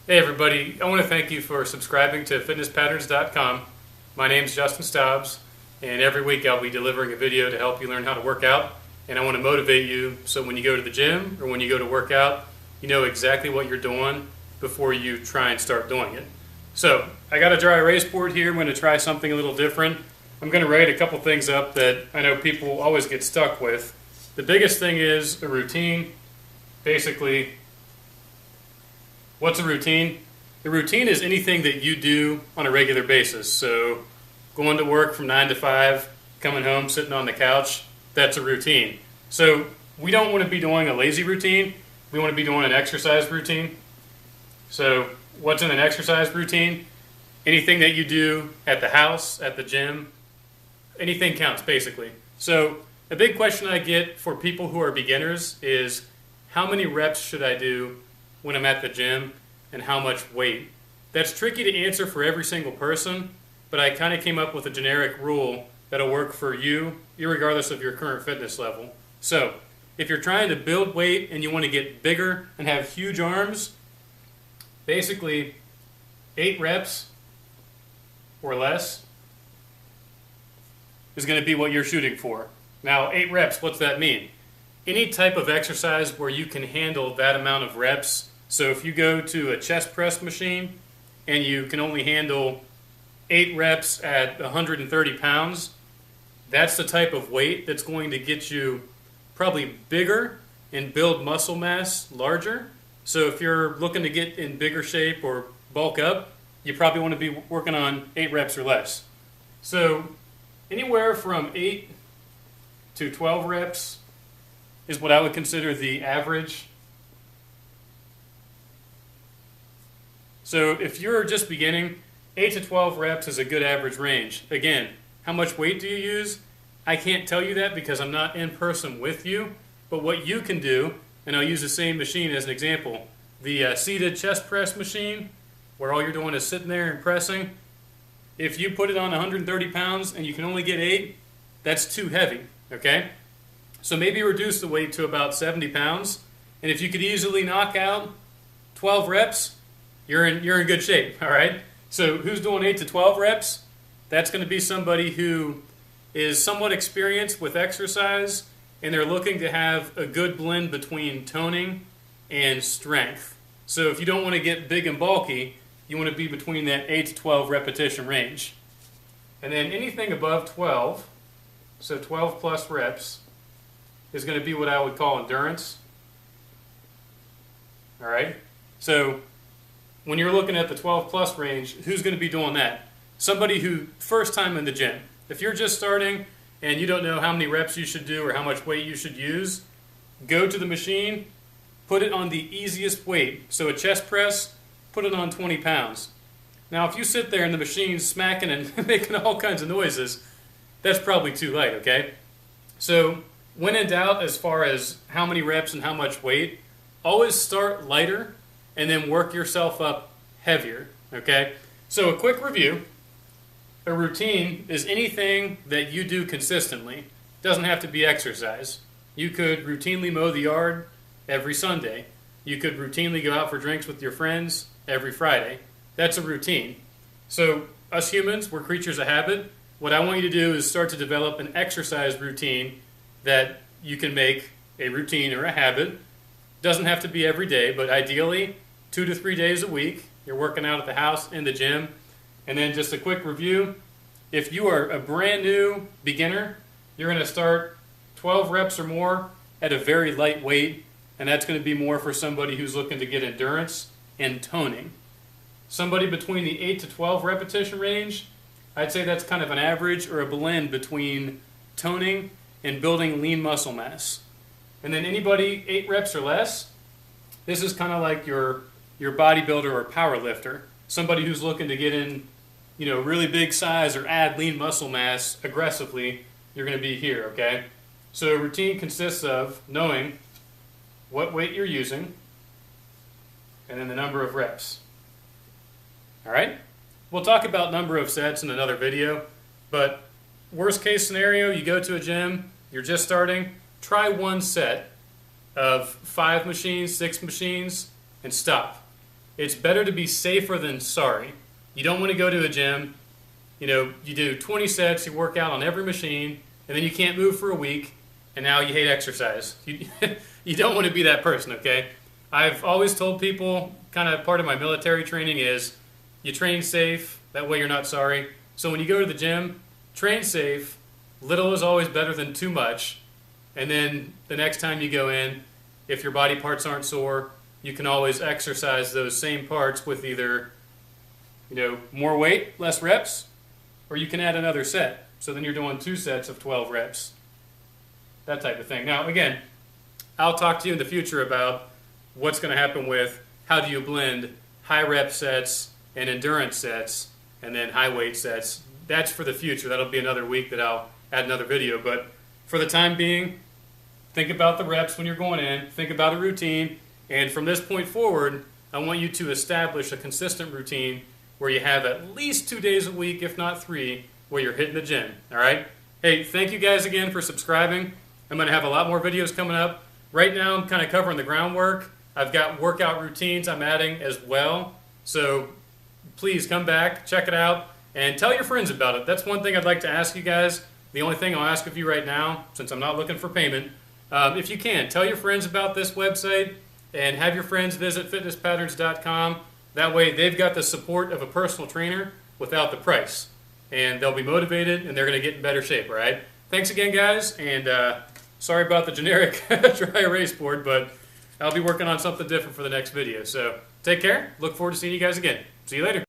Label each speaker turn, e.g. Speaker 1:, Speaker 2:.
Speaker 1: Hey everybody, I want to thank you for subscribing to fitnesspatterns.com. My name is Justin Staubs, and every week I'll be delivering a video to help you learn how to work out. And I want to motivate you so when you go to the gym or when you go to work out, you know exactly what you're doing before you try and start doing it. So I got a dry erase board here. I'm going to try something a little different. I'm going to write a couple things up that I know people always get stuck with. The biggest thing is a routine. Basically, what's a routine? The routine is anything that you do on a regular basis. So going to work from 9 to 5, coming home, sitting on the couch, that's a routine. So we don't want to be doing a lazy routine. We want to be doing an exercise routine. So what's in an exercise routine? Anything that you do at the house, at the gym, anything counts basically. So a big question I get for people who are beginners is how many reps should I do when I'm at the gym and how much weight? That's tricky to answer for every single person, but I kind of came up with a generic rule that'll work for you irregardless of your current fitness level. So if you're trying to build weight and you want to get bigger and have huge arms, basically 8 reps or less is going to be what you're shooting for. Now 8 reps, what's that mean? Any type of exercise where you can handle that amount of reps. So if you go to a chest press machine and you can only handle 8 reps at 130 pounds, that's the type of weight that's going to get you probably bigger and build muscle mass larger. So if you're looking to get in bigger shape or bulk up, you probably want to be working on 8 reps or less. So anywhere from 8 to 12 reps is what I would consider the average. So if you're just beginning, 8 to 12 reps is a good average range. Again, how much weight do you use? I can't tell you that because I'm not in person with you, but what you can do, and I'll use the same machine as an example, the seated chest press machine, where all you're doing is sitting there and pressing, if you put it on 130 pounds and you can only get 8, that's too heavy, okay? So maybe reduce the weight to about 70 pounds, and if you could easily knock out 12 reps, you're in good shape, all right? So who's doing 8 to 12 reps? That's going to be somebody who is somewhat experienced with exercise, and they're looking to have a good blend between toning and strength. So if you don't want to get big and bulky, you want to be between that 8 to 12 repetition range. And then anything above 12, so 12 plus reps, is going to be what I would call endurance. All right? So when you're looking at the 12 plus range, who's going to be doing that? Somebody who first time in the gym. If you're just starting and you don't know how many reps you should do or how much weight you should use, go to the machine, put it on the easiest weight. So a chest press, put it on 20 pounds. Now if you sit there in the machine smacking and making all kinds of noises, that's probably too light, okay? So when in doubt as far as how many reps and how much weight, always start lighter and then work yourself up heavier, okay? So a quick review. A routine is anything that you do consistently. It doesn't have to be exercise. You could routinely mow the yard every Sunday. You could routinely go out for drinks with your friends every Friday. That's a routine. So us humans, we're creatures of habit. What I want you to do is start to develop an exercise routine that you can make a routine or a habit. Doesn't have to be every day, but ideally 2 to 3 days a week. You're working out at the house, in the gym. And then just a quick review. If you are a brand new beginner, you're going to start 12 reps or more at a very light weight, and that's going to be more for somebody who's looking to get endurance and toning. Somebody between the 8 to 12 repetition range, I'd say that's kind of an average or a blend between toning and building lean muscle mass. And then anybody 8 reps or less, this is kind of like your bodybuilder or power lifter. Somebody who's looking to get in, really big size or add lean muscle mass aggressively, you're going to be here, okay? So a routine consists of knowing what weight you're using and then the number of reps. All right? We'll talk about number of sets in another video, but worst case scenario, you go to a gym, you're just starting, try one set of 5 machines, 6 machines, and stop. it's better to be safer than sorry. You don't want to go to a gym, you do 20 sets, you work out on every machine, and then you can't move for a week, and now you hate exercise. You don't want to be that person, okay? I've always told people, kind of part of my military training is, you train safe, that way you're not sorry. So when you go to the gym, train safe, little is always better than too much, and then the next time you go in, if your body parts aren't sore, you can always exercise those same parts with either, more weight, less reps, or you can add another set. So then you're doing 2 sets of 12 reps. That type of thing. Now, again, I'll talk to you in the future about what's going to happen with how do you blend high rep sets and endurance sets and then high weight sets. That's for the future. That'll be another week that I'll add another video. But for the time being, think about the reps when you're going in. Think about a routine. And from this point forward, I want you to establish a consistent routine where you have at least 2 days a week, if not 3, where you're hitting the gym. All right? Hey, thank you guys again for subscribing. I'm going to have a lot more videos coming up. Right now, I'm kind of covering the groundwork. I've got workout routines I'm adding as well. So please come back, check it out, and tell your friends about it. That's one thing I'd like to ask you guys. The only thing I'll ask of you right now, since I'm not looking for payment, if you can, tell your friends about this website and have your friends visit fitnesspatterns.com. That way they've got the support of a personal trainer without the price. And they'll be motivated and they're going to get in better shape, all right? Thanks again, guys, and sorry about the generic dry erase board, but I'll be working on something different for the next video. So take care. Look forward to seeing you guys again. See you later.